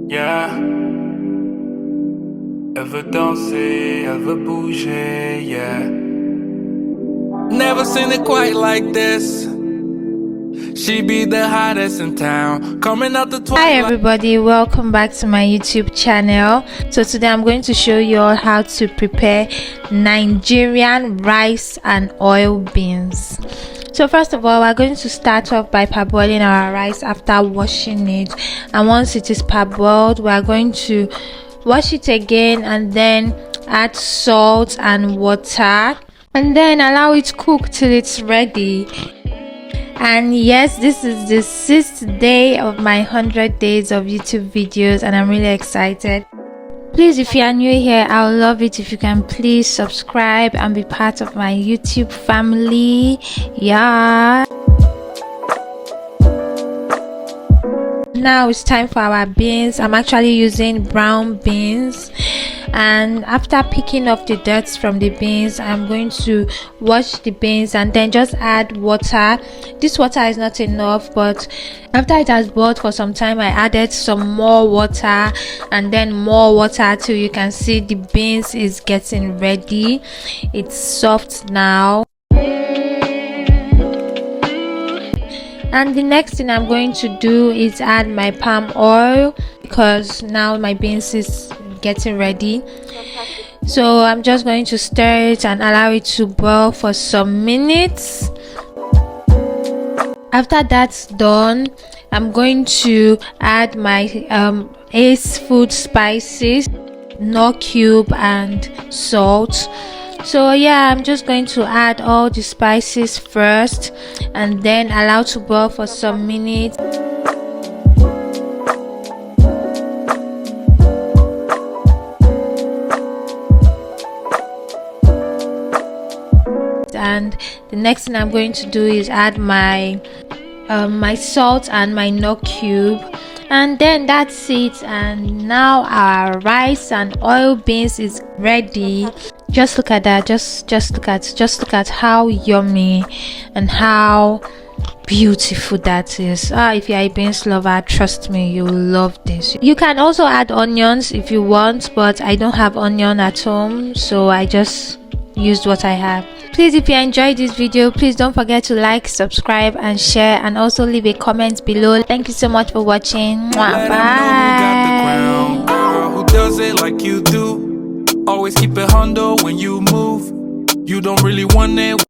Yeah. Elle veut danser, elle veut bouger, yeah. Never seen it quite like this. She be the hottest in town, coming out the twilight. Hi everybody, welcome back to my YouTube channel. So today I'm going to show you all how to prepare Nigerian rice and oil beans. So first of all, we're going to start off by parboiling our rice after washing it, and once it is parboiled, we are going to wash it again and then add salt and water and then allow it to cook till it's ready. And yes, this is the 6th day of my 100 days of YouTube videos, and I'm really excited. Please, if you are new here, I would love it if you can please subscribe and be part of my YouTube family. Yeah. Now it's time for our beans. I'm actually using brown beans, and after picking off the dirt from the beans, I'm going to wash the beans and then just add water. This water is not enough, but after it has boiled for some time, I added some more water and then more water till you can see the beans is getting ready. It's soft now. And the next thing I'm going to do is add my palm oil, because now my beans is getting ready. So I'm just going to stir it and allow it to boil for some minutes. After that's done, I'm going to add my Ace food spices, no cube and salt. So yeah, I'm just going to add all the spices first and then allow to boil for some minutes. And the next thing I'm going to do is add my my salt and my no cube, and then that's it. And now our rice and oil beans is ready. Just look at that. Just look at how yummy and how beautiful that is. If you're a beans lover, trust me, you will love this. You can also add onions if you want, but I don't have onion at home, so I just used what I have. Please, if you enjoyed this video, please don't forget to like, subscribe and share, and also leave a comment below. Thank you so much for watching. Bye. Girl who does it like you do. Always keep it hundo when you move. You don't really want it.